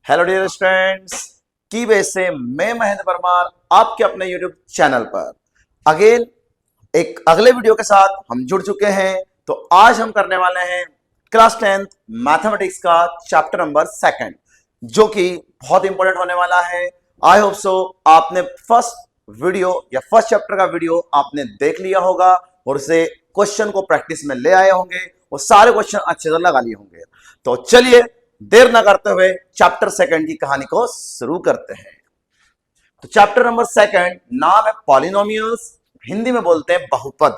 Hello dear students, की base से मैं महेंद्र परमार आपके अपने यूट्यूब चैनल पर अगेन एक अगले वीडियो के साथ हम जुड़ चुके हैं। तो आज हम करने वाले हैं क्लास 10th मैथमेटिक्स का चैप्टर नंबर 2 जो कि बहुत इंपॉर्टेंट होने वाला है। आई होप सो आपने फर्स्ट वीडियो या फर्स्ट चैप्टर का वीडियो आपने देख लिया होगा और उसे क्वेश्चन को प्रैक्टिस में ले आए होंगे और सारे क्वेश्चन अच्छे से लगा लिए होंगे। तो चलिए देर ना करते हुए चैप्टर 2 की कहानी को शुरू करते हैं। तो चैप्टर नंबर 2 नाम है पॉलिनोमियल्स, हिंदी में बोलते हैं बहुपद।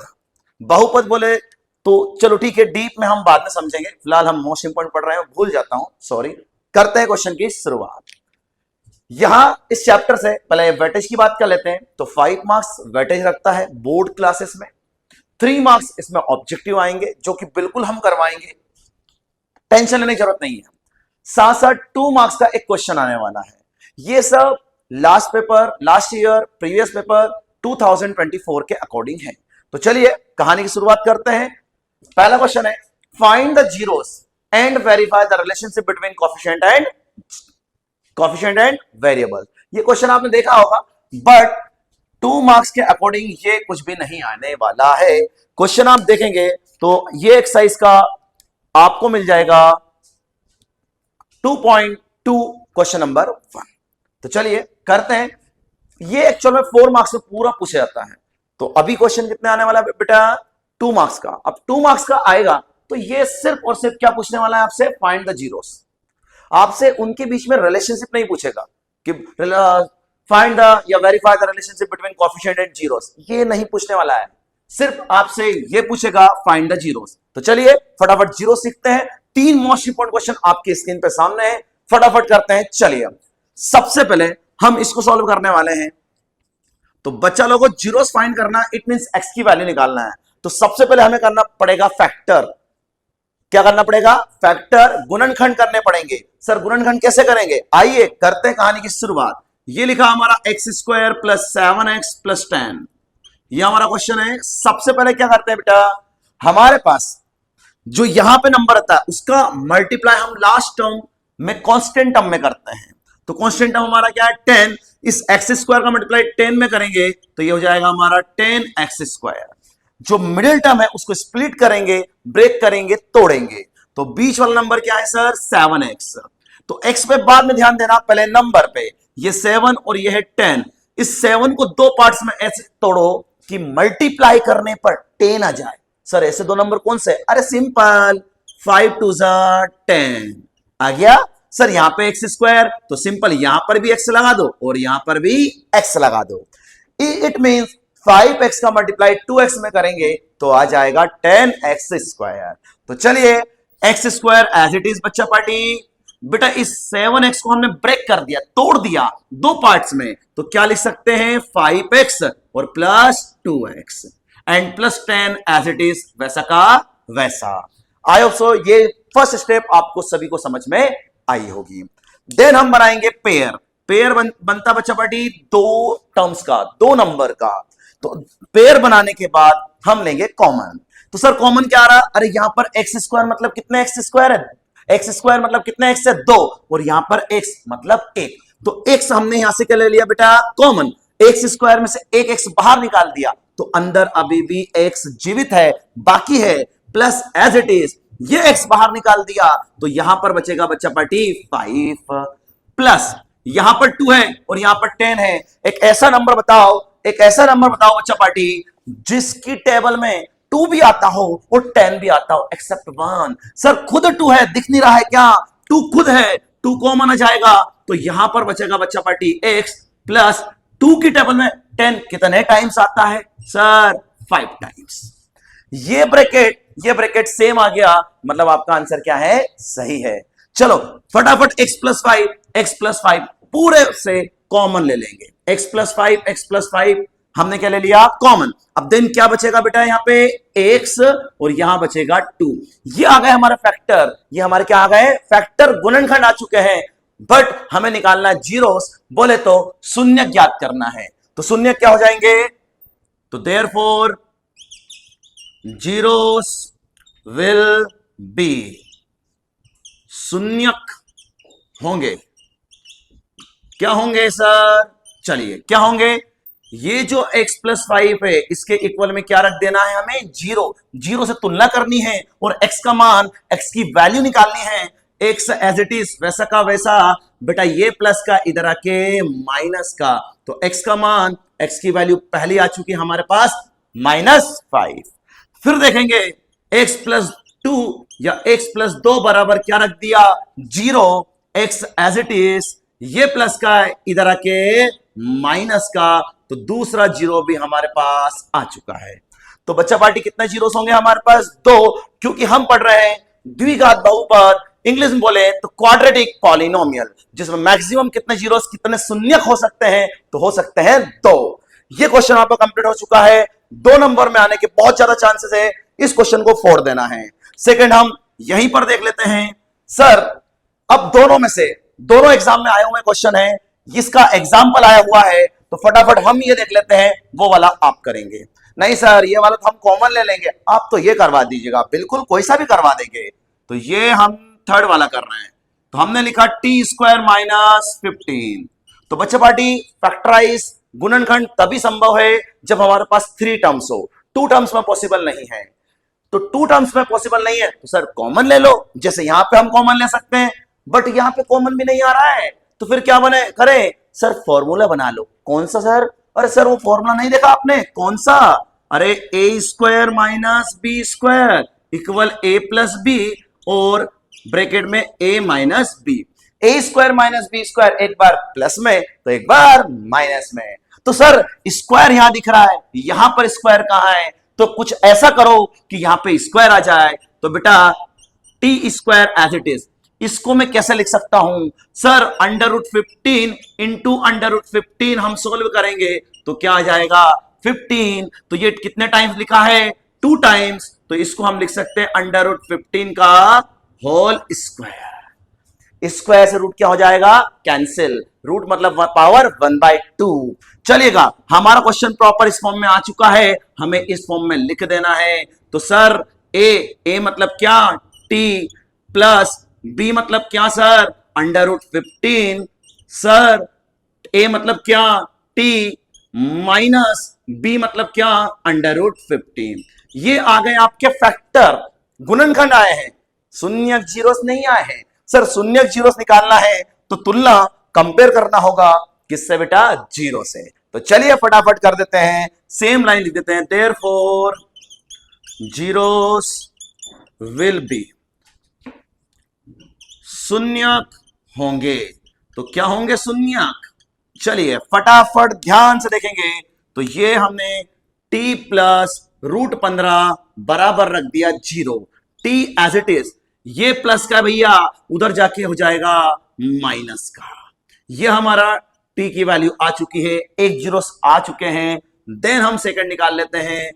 बहुपद बोले तो चलो ठीक है, डीप में हम बाद में समझेंगे, फिलहाल हम मोस्ट इंपोर्टेंट पढ़ रहे हैं, भूल जाता हूं, सॉरी। करते हैं क्वेश्चन की शुरुआत। यहां इस चैप्टर से पहले वेटेज की बात कर लेते हैं। तो 5 मार्क्स वेटेज रखता है बोर्ड क्लासेस में, 3 मार्क्स इसमें ऑब्जेक्टिव आएंगे जो कि बिल्कुल हम करवाएंगे, टेंशन लेने की जरूरत नहीं है। साथ साथ 2 मार्क्स का एक क्वेश्चन आने वाला है। ये सब last paper, last year, previous paper 2024 के अकॉर्डिंग है। तो चलिए कहानी की शुरुआत करते हैं। पहला क्वेश्चन है, find the zeros and verify the relationship between coefficient and variable. ये क्वेश्चन आपने देखा होगा, बट 2 मार्क्स के अकॉर्डिंग ये कुछ भी नहीं आने वाला है। क्वेश्चन आप देखेंगे तो ये एक्सरसाइज का आपको मिल जाएगा 2.2 क्वेश्चन नंबर 1। तो चलिए करते हैं। ये एक्चुअल में 4 मार्क्स में पूरा पूछा जाता है। तो अभी क्वेश्चन कितने आने वाला है बेटा? 2 मार्क्स का। अब 2 मार्क्स का आएगा तो ये सिर्फ और सिर्फ क्या पूछने वाला है आपसे? Find the zeros. आपसे उनके बीच में रिलेशनशिप नहीं पूछेगा कि फाइंड द या verify the relationship between coefficient and zeros, ये नहीं पूछने वाला है। सिर्फ आपसे ये पूछेगा फाइंड द जीरोस। तो चलिए फटाफट जीरो सीखते हैं। 3 मोस्ट इंपोर्टेंट क्वेश्चन आपके स्क्रीन पे सामने है, फटाफट करते हैं। चलिए सबसे पहले हम इसको सॉल्व करने वाले हैं। तो बच्चा लोगों को जीरोस फाइंड करना, इट मींस एक्स की वैल्यू निकालना है। तो सबसे पहले हमें करना पड़ेगा फैक्टर। क्या करना पड़ेगा? फैक्टर, गुणनखंड करने पड़ेंगे। सर गुणनखंड कैसे करेंगे? आइए करते हैं कहानी की शुरुआत। ये लिखा हमारा x² + 7x + 10, ये हमारा क्वेश्चन है। सबसे पहले क्या करते हैं बेटा, हमारे पास जो यहां पे नंबर आता है उसका मल्टीप्लाई हम लास्ट टर्म में कांस्टेंट टर्म में करते हैं। तो कांस्टेंट टर्म हमारा क्या है? 10। इस x² का मल्टीप्लाई 10 में करेंगे तो ये हो जाएगा हमारा 10x²। जो मिडिल टर्म है उसको स्प्लिट करेंगे, ब्रेक करेंगे, तोड़ेंगे। तो बीच वाला नंबर क्या है सर? 7x। तो x पे बाद में ध्यान देना, पहले नंबर पे। ये 7 और ये है 10। इस 7 को 2 पार्ट्स में ऐसे तोड़ो कि मल्टीप्लाई करने पर 10 आ जाए। सर ऐसे 2 नंबर कौन से? अरे सिंपल, 5 2 10 आ गया। सर यहां पे x² तो सिंपल यहां पर भी x लगा दो और यहां पर भी x लगा दो। इट मींस 5x का मल्टीप्लाई 2x में करेंगे तो आ जाएगा 10x²। तो चलिए x² एज इट इज बच्चा पार्टी। बेटा इस 7x को हमने ब्रेक कर दिया, तोड़ दिया 2 पार्ट्स में, तो क्या लिख सकते हैं? 5x और plus 2x and plus 10 as it is, वैसा का वैसा। आई होप सो ये फर्स्ट स्टेप आपको सभी को समझ में आई होगी। देन हम बनाएंगे पेयर। पेयर बनता बच्चा पार्टी 2 टर्म्स का, 2 नंबर का। तो पेयर बनाने के बाद हम लेंगे कॉमन। तो सर कॉमन क्या आ रहा? अरे यहां पर x² मतलब कितने x² है? x² मतलब कितने x है? 2। और यहां पर x मतलब 1। तो x हमने यहां से क्या ले लिया बेटा? कॉमन। x² में से एक x बाहर निकाल दिया तो अंदर अभी भी x जीवित है, बाकी है प्लस एज इट इज। ये x बाहर निकाल दिया तो यहां पर बचेगा बच्चा पार्टी 5 प्लस यहां पर 2 है और यहां पर 10 है। एक ऐसा नंबर बताओ, एक ऐसा नंबर बताओ बच्चा पार्टी जिसकी टेबल में 2 भी आता हो और 10 भी आता हो एक्सेप्ट 1। सर खुद 2 है, दिख नहीं रहा है क्या? 2 खुद है, 2 कॉमन आ जाएगा तो यहां पर बचेगा बच्चा पार्टी x प्लस 2 की टेबल में 10 कितने टाइम्स आता है? Sir 5 times. ये ब्रैकेट सेम आ गया, मतलब आपका आंसर क्या है? सही है। चलो फटाफट x + 5 पूरे से कॉमन ले लेंगे। x + 5 हमने क्या ले लिया? कॉमन। अब देन क्या बचेगा बेटा? यहां पे x और यहां बचेगा 2। ये आ गए हमारे फैक्टर। ये हमारे क्या आ गए? फैक्टर, गुणनखंड आ चुके हैं। बट हमें निकालना है जीरोस, बोले तो शून्य ज्ञात करना है। तो शून्य क्या हो जाएंगे? तो देयरफॉर जीरोस विल बी, शून्यक होंगे। क्या होंगे सर? चलिए क्या होंगे? ये जो x प्लस 5 है इसके इक्वल में क्या रख देना है हमें? जीरो। जीरो से तुलना करनी है और x का मान, x की वैल्यू निकालनी है। x एज इट इज वैसा का वैसा बेटा, ये प्लस का इधर आके माइनस का, तो x का मान, x की वैल्यू पहले आ चुकी है हमारे पास -5। फिर देखेंगे x प्लस 2 या x प्लस 2 बराबर क्या रख दिया? Zero. x as it is, ये प्लस का इधर आके माइनस का, तो दूसरा जीरो भी हमारे पास आ चुका है। तो बच्चा पार्टी कितने जीरोस होंगे हमारे पास? 2, क्योंकि हम पढ़ रहे हैं द्विघात बहुपद, इंग्लिश में बोले तो क्वाड्रेटिक पॉलिनोमियल, जिसमें मैक्सिमम कितने जीरोस, कितने शून्यक हो सकते हैं? तो हो सकते हैं 2। ये क्वेश्चन आपका कंप्लीट हो चुका है। 2 नंबर में आने के बहुत ज्यादा चांसेस है, इस क्वेश्चन को फोड़ देना है। सेकंड हम यहीं पर देख लेते हैं। सर अब दोनों में से, दोनों एग्जाम में आए हुए क्वेश्चन है, इसका एग्जाम्पल आया हुआ है, तो फटाफट हम ये देख लेते हैं, वो वाला आप करेंगे। नहीं सर ये वाला तो हम कॉमन ले लेंगे, आप तो ये करवा दीजिएगा, बिल्कुल कोई सा भी करवा देंगे। तो ये हम थर्ड वाला कर रहे हैं, तो हमने लिखा t² - 15। तो बच्चे पार्टी फैक्टराइज, गुणनखंड तभी संभव है जब हमारे पास 3 टर्म्स हो, 2 टर्म्स में पॉसिबल नहीं है। तो 2 टर्म्स में पॉसिबल नहीं है तो सर कॉमन ले लो, जैसे यहां पे हम कॉमन ले सकते हैं, बट यहां पे कॉमन भी नहीं आ रहा है, तो फिर क्या बने करें? सर फॉर्मूला बना लो। कौन सा सर? अरे सर वो फॉर्मूला नहीं देखा आपने? कौन सा? अरे a² - b² equal a plus B और ब्रैकेट में a minus B. a² - b² एक बार प्लस में तो एक बार माइनस में। तो सर स्क्वायर यहां दिख रहा है, यहां पर स्क्वायर कहां है? तो कुछ ऐसा करो कि यहां पे स्क्वायर आ जाए। तो बेटा t² एज इट इज, इसको मैं कैसे लिख सकता हूं? सर √15 इंटू √15 हम सोल्व करेंगे तो क्या आ जाएगा? 15। तो ये कितने टाइम्स लिखा है? 2 टाइम्स, तो इसको हम लिख सकते हैं √15 का होल स्क्वायर। स्क्वायर से रूट क्या हो जाएगा? कैंसिल। रूट मतलब पावर 1/2। चलिएगा हमारा क्वेश्चन प्रॉपर इस फॉर्म में आ चुका है, हमें इस फॉर्म में लिख देना है। तो सर ए मतलब क्या? t प्लस b मतलब क्या सर? √15। सर a मतलब क्या? t माइनस b मतलब क्या? √15। ये आ गए आपके फैक्टर, गुणनखंड आए हैं, शून्यक जीरोस नहीं आए हैं। सर शून्यक जीरोस निकालना है तो तुलना कंपेयर करना होगा किससे बेटा? जीरो से। तो चलिए फटाफट कर देते हैं, सेम लाइन लिख देते हैं, देयरफॉर जीरोस विल बी, शून्यक होंगे। तो क्या होंगे? शून्यक। चलिए फटाफट ध्यान से देखेंगे, तो ये हमने t प्लस √15 बराबर रख दिया 0, t एज इट इज, ये प्लस का भैया उधर जाके हो जाएगा माइनस का। ये हमारा t की वैल्यू आ चुकी है, एक जीरोस आ चुके हैं। देन हम सेकंड निकाल लेते हैं,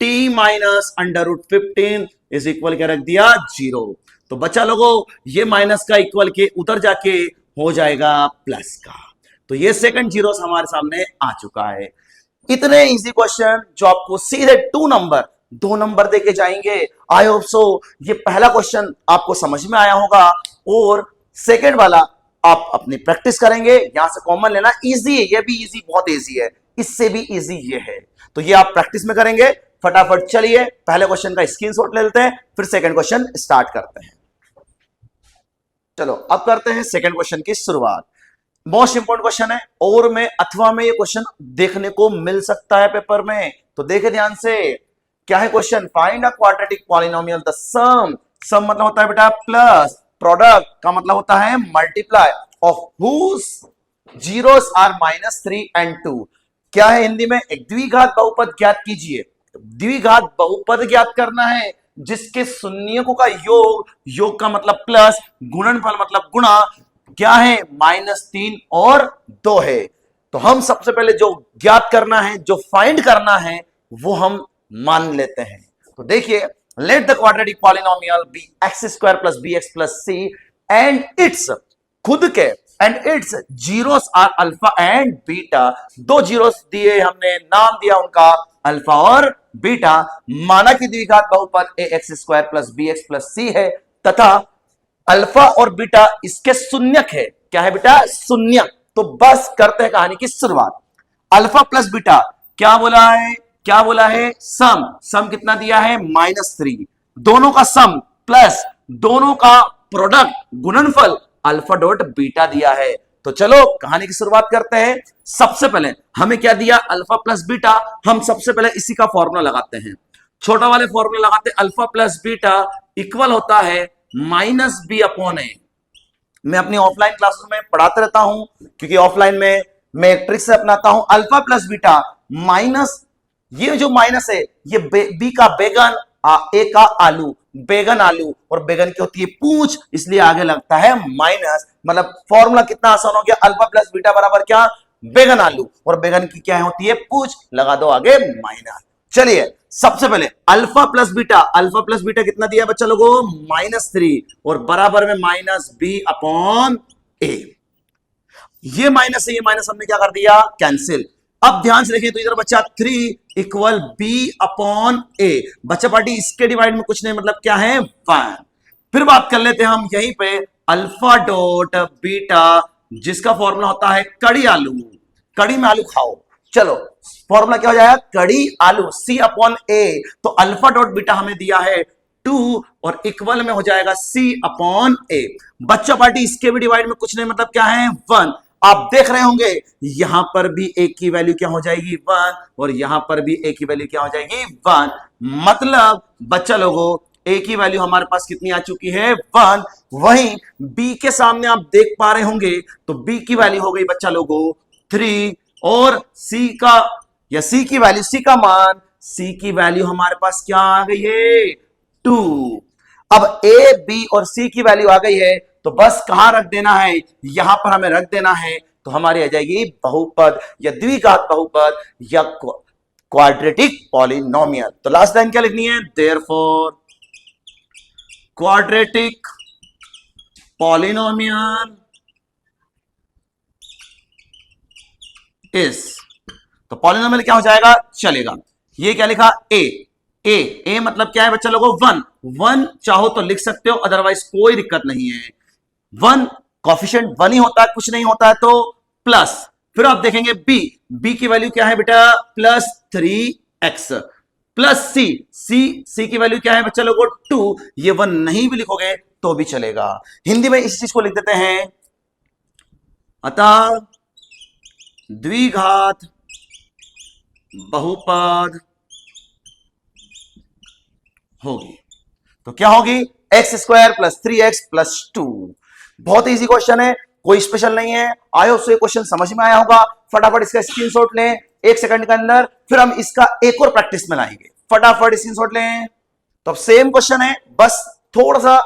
t माइनस √15 इज इक्वल क्या रख दिया? 0। तो बच्चा लोगों ये माइनस का इक्वल के उधर जाके हो जाएगा प्लस का। तो ये सेकंड जीरोस हमारे सामने आ चुका है। इतने इजी क्वेश्चन जो आपको सीधे 2 नंबर देके जाएंगे। आई होप सो ये पहला क्वेश्चन आपको समझ में आया होगा, और सेकंड वाला आप अपनी प्रैक्टिस करेंगे। यहां से कॉमन लेना इजी है, ये भी इजी, बहुत इजी है, इससे भी इजी ये है, तो ये आप प्रैक्टिस में करेंगे। फटाफट चलिए पहले क्वेश्चन का स्क्रीनशॉट ले लेते हैं, फिर सेकंड क्वेश्चन स्टार्ट करते हैं। चलो अब करते हैं सेकंड क्वेश्चन की शुरुआत। मोस्ट इंपोर्टेंट क्वेश्चन है, और में अथवा में ये क्वेश्चन देखने को मिल सकता है पेपर में, तो देखे ध्यान से। क्या है question? Find a quadratic polynomial the sum, sum मतलब होता है बेटा प्लस, प्रोडक्ट का मतलब होता है multiply, of whose zeros are -3 and 2। क्या है हिंदी में? एक द्विघात बहुपद ज्ञात कीजिए। द्विघात बहुपद ज्ञात करना है जिसके शून्यकों का योग, योग का मतलब प्लस, गुणनफल मतलब गुणा, क्या है? -3 और 2 है। तो हम सबसे पहले जो ज्ञात करना है, जो फाइंड करना है, वो हम मान लेते हैं। तो देखिए, let the quadratic polynomial be x² + bx + c and it's, खुद के and it's zeros are alpha and beta. 2 zeros दिए हमने, नाम दिया उनका अल्फा और बीटा। माना कि द्विघात बहुपद ax² + bx + c है तथा अल्फा और बीटा इसके शून्यक है। क्या है बेटा? शून्यक। तो बस करते हैं कहानी की शुरुआत। अल्फा प्लस बीटा क्या बोला है सम कितना दिया है -3, दोनों का सम प्लस दोनों का प्रोडक्ट गुणनफल अल्फा डॉट बीटा दिया है। तो चलो कहानी की शुरुआत करते हैं। सबसे पहले हमें क्या दिया, अल्फा प्लस बीटा। हम सबसे पहले इसी का फॉर्मूला लगाते हैं, छोटा वाले फॉर्मूला लगाते हैं। अल्फा प्लस बीटा इक्वल होता है -b/a। मैं अपनी ऑफलाइन क्लासेस में पढ़ाते रहता हूं, क्योंकि ऑफलाइन में मैं एक ट्रिक से अपनाता हूं। अल्फा प्लस बीटा माइनस, ये जो माइनस है ये बी का बैगन, ए का आलू, बैगन आलू, और बैगन की होती है पूंछ, इसलिए आगे लगता है माइनस। मतलब फॉर्मूला कितना आसान हो गया, अल्फा प्लस बीटा बराबर क्या, बैगन आलू, और बैगन की क्या होती है पूंछ, लगा दो आगे माइनस। चलिए सबसे पहले अल्फा प्लस बीटा कितना दिया बच्चा लोगों, -3, और बराबर में -b/a। ये माइनस है, ये माइनस हमने क्या कर दिया, कैंसिल। अब ध्यान से देखिए, तो इधर बच्चा 3 = b/a। बच्चा पार्टी इसके डिवाइड में कुछ नहीं, मतलब क्या है 1। फिर बात कर लेते हैं हम यहीं पे अल्फा डॉट बीटा, जिसका फॉर्मूला होता है कड़ी आलू, कड़ी में आलू खाओ। चलो फॉर्मूला क्या हो जाएगा, कड़ी आलू c/a। तो अल्फा डॉट बीटा हमें दिया है 2, और इक्वल में हो जाएगा c/a। बच्चा पार्टी इसके भी डिवाइड में कुछ नहीं, मतलब क्या है 1। आप देख रहे होंगे यहां पर भी a की वैल्यू क्या हो जाएगी 1, और यहां पर भी a की वैल्यू क्या हो जाएगी 1। मतलब बच्चा लोगों a की वैल्यू हमारे पास कितनी आ चुकी है 1। वहीं b के सामने आप देख पा रहे होंगे, तो b की वैल्यू हो गई बच्चा लोगों 3, और c की वैल्यू, c की वैल्यू हमारे पास क्या आ गई है 2। अब a b और c की वैल्यू आ गई है, तो बस कहां रख देना है, यहां पर हमें रख देना है। तो हमारी आ जाएगी बहुपद या द्विघात बहुपद या क्वाड्रेटिक पॉलिनोमियल। तो लास्ट लाइन क्या लिखनी है, देयरफॉर क्वाड्रेटिक पॉलिनोमियल इज, तो पॉलिनोमियल क्या हो जाएगा, चलेगा। ये क्या लिखा, ए मतलब क्या है बच्चा लोगों 1 चाहो तो लिख सकते हो, अदरवाइज कोई दिक्कत नहीं है। 1 कॉफिशिएंट 1 ही होता है, कुछ नहीं होता है तो प्लस। फिर आप देखेंगे बी की वैल्यू क्या है बेटा, +3x, प्लस सी की वैल्यू क्या है बच्चा लोगों 2। ये 1 नहीं भी लिखोगे तो भी चलेगा। हिंदी में इस चीज को लिख देते हैं, अतः द्विघात बहुपद होगी, तो क्या होगी, x² + 3x + 2। बहुत इजी क्वेश्चन है, कोई स्पेशल नहीं है। आयो से क्वेश्चन समझ में आया होगा, फटाफट इसका स्क्रीनशॉट लें 1 सेकंड के अंदर, फिर हम इसका एक और प्रैक्टिस में लाएंगे। फटाफट स्क्रीनशॉट लें। तो अब सेम क्वेश्चन है, बस थोड़ा सा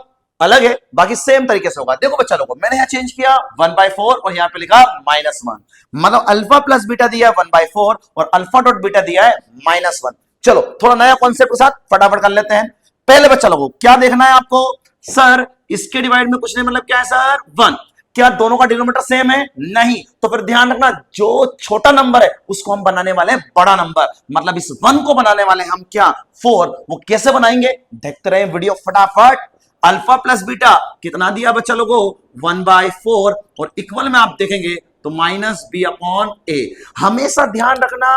अलग है, बाकी सेम तरीके से होगा। देखो बच्चा लोगों, मैंने यहां चेंज किया 1/4 और यहां पे लिखा -1, मतलब अल्फा प्लस बीटा दिया है 1/4 और अल्फा डॉट बीटा दिया है -1। चलो थोड़ा नया कॉन्सेप्ट के साथ फटाफट कर लेते हैं। पहले बच्चा लोगों क्या देखना है आपको, सर इसके डिवाइड में कुछ नहीं, मतलब क्या है सर 1। क्या दोनों का डिनोमिनेटर सेम है, नहीं, तो फिर ध्यान रखना जो छोटा नंबर है उसको हम बनाने वाले हैं बड़ा नंबर, मतलब इस 1 को बनाने वाले हम क्या 4। वो कैसे बनाएंगे देखते रहे वीडियो फटाफट। अल्फा प्लस बीटा कितना दिया बच्चा लोगों 1/4, और इक्वल में आप देखेंगे तो -b/a। हमेशा ध्यान रखना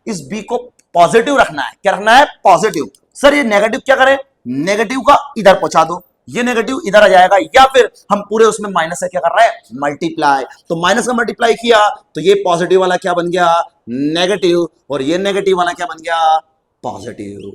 इस b को पॉजिटिव रखना है। क्या रखना है, पॉजिटिव। सर ये नेगेटिव क्या करें, नेगेटिव का इधर पहुंचा दो, ये नेगेटिव इधर आ जाएगा, या फिर हम पूरे उसमें माइनस से क्या कर रहे हैं, मल्टीप्लाई। तो माइनस का मल्टीप्लाई किया तो ये पॉजिटिव वाला क्या बन गया, नेगेटिव, और ये नेगेटिव वाला क्या बन गया, पॉजिटिव।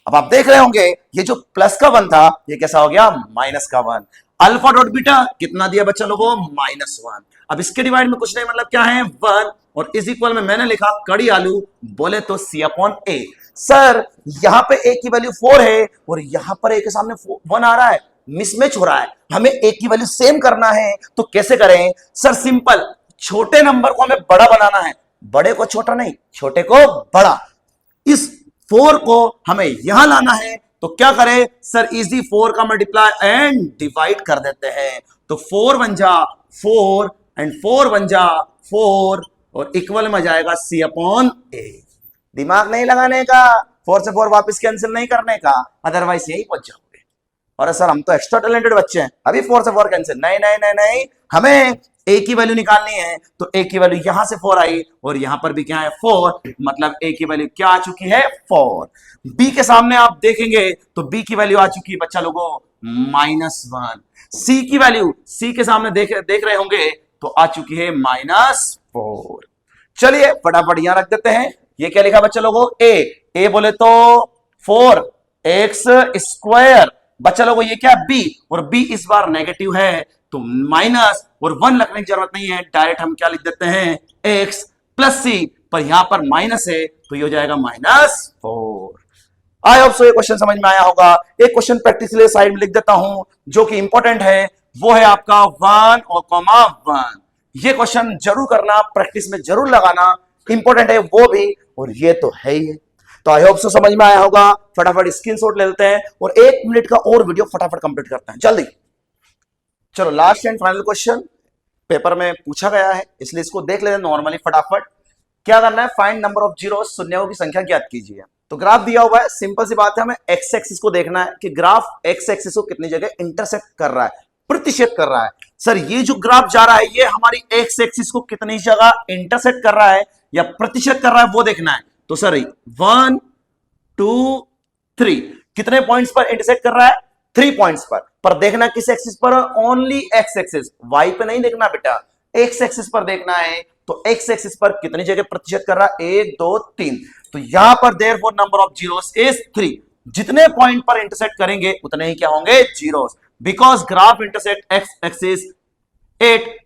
अब आप देख रहे होंगे ये जो प्लस का 1 था ये कैसा हो गया, माइनस का 1। अल्फा डॉट बीटा कितना दिया बच्चा लोगों, -1। अब इसके डिवाइड में कुछ नहीं, मतलब क्या है 1, और इस इक्वल में मैंने लिखा कड़ी आलू, बोले तो c/a। सर यहां पे a की वैल्यू 4 है और यहां पर a के सामने 1 आ रहा है, मिसमैच हो रहा है, हमें a की वैल्यू सेम करना है, तो कैसे करें सर, सिंपल, छोटे नंबर को हमें बड़ा बनाना है, बड़े को छोटा नहीं, छोटे को बड़ा। इस 4 को हमें यहां लाना है, तो क्या करें सर, इजी 4 का मल्टीप्लाई एंड डिवाइड कर देते हैं। तो 4 1 जा 4 एंड 4 1 जा 4, और इक्वल में जाएगा c/a। दिमाग नहीं लगाने का, 4 से 4 वापस कैंसिल नहीं करने का, अदरवाइज यही पहुंच जाओगे। और सर हम तो एक्स्ट्रा टैलेंटेड बच्चे हैं, अभी 4 से 4 कैंसिल नहीं नहीं नहीं नहीं, हमें ए की वैल्यू निकालनी है, तो ए की वैल्यू यहां से 4 आई और यहां पर भी क्या है 4, मतलब ए की वैल्यू क्या आ चुकी है 4। बी के सामने आप देखेंगे तो बी की वैल्यू आ चुकी है बच्चा लोगों -1। सी की वैल्यू सी के सामने देख रहे होंगे तो आ चुकी है -4। चलिए फटाफट यहां रख देते हैं। ये क्या लिखा बच्चा लोगों ए बोले तो 4x²। बच्चा लोगों ये क्या बी, और बी इस बार नेगेटिव है तो माइनस और 1 लिखने की जरूरत नहीं है, डायरेक्ट हम क्या लिख देते हैं x प्लस सी, पर यहां पर माइनस है तो ये हो जाएगा -4। आई होप सो ये क्वेश्चन समझ में आया होगा। एक क्वेश्चन प्रैक्टिस के लिए साइड में लिख देता हूं जो कि इंपॉर्टेंट है, वो है आपका 1 और कॉमा 1। ये क्वेश्चन जरूर करना, प्रैक्टिस में जरूर लगाना, इंपॉर्टेंट है वो भी, और ये तो है ही है। तो आई होप सो समझ में आया होगा। फटाफट स्क्रीनशॉट ले लेते हैं और 1 मिनट का और वीडियो फटाफट कंप्लीट करते हैं जल्दी। चलो last and final question paper में पूछा गया है, इसलिए इसको देख लेते हैं नॉर्मली फटाफट। क्या करना है, फाइंड नंबर ऑफ जीरो, शून्यों की संख्या ज्ञात कीजिए। तो ग्राफ दिया हुआ है, सिंपल सी बात है, हमें एक्स एक्सिस को देखना है कि ग्राफ एक्स एक्सिस को कितनी जगह इंटरसेक्ट कर रहा है, प्रतिशत कर रहा है। सर ये जो ग्राफ जा रहा है ये हमारी एक्स एक्सिस को कितनी जगह इंटरसेक्ट कर रहा है या प्रतिशत कर रहा है वो देखना है। तो सर 1 2 3 कितने पॉइंट्स पर इंटरसेक्ट कर रहा है, 3 पॉइंट्स पर देखना किस एक्सिस पर, ओनली एक्स एक्सिस, वाई पे नहीं देखना बेटा, एक्स एक्सिस पर देखना है। तो एक्स एक्सिस पर कितनी जगह प्रतिशत कर रहा है, 1 2 3। तो यहां पर therefore number of zeros is 3। जितने पॉइंट पर इंटरसेक्ट करेंगे उतने ही क्या होंगे zeros, because graph intersect x axis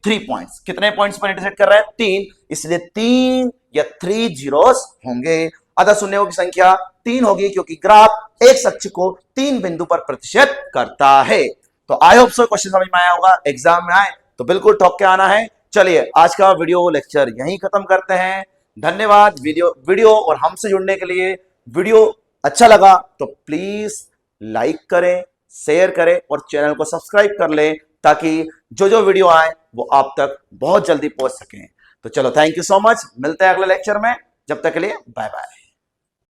3 points. कितने पॉइंट्स पर इंटरसेक्ट कर रहा है 3, इसलिए 3 या 3 जीरोस होंगे। अतः शून्यों की संख्या 3 होगी क्योंकि ग्राफ एक अक्ष को 3 बिंदु पर प्रतिशत करता है। तो आई होप सो क्वेश्चन समझ में आया होगा, एग्जाम में आए तो बिल्कुल ठोक के आना है। चलिए आज का वीडियो लेक्चर यहीं खत्म करते हैं। धन्यवाद वीडियो और हमसे जुड़ने के लिए। वीडियो अच्छा लगा तो प्लीज लाइक करें, शेयर करें और चैनल को सब्सक्राइब कर लें ताकि जो वीडियो आए वो आप तक बहुत जल्दी पहुंच सकें। तो चलो थैंक यू सो मच, मिलते हैं अगले लेक्चर में, जब तक के लिए बाय बाय।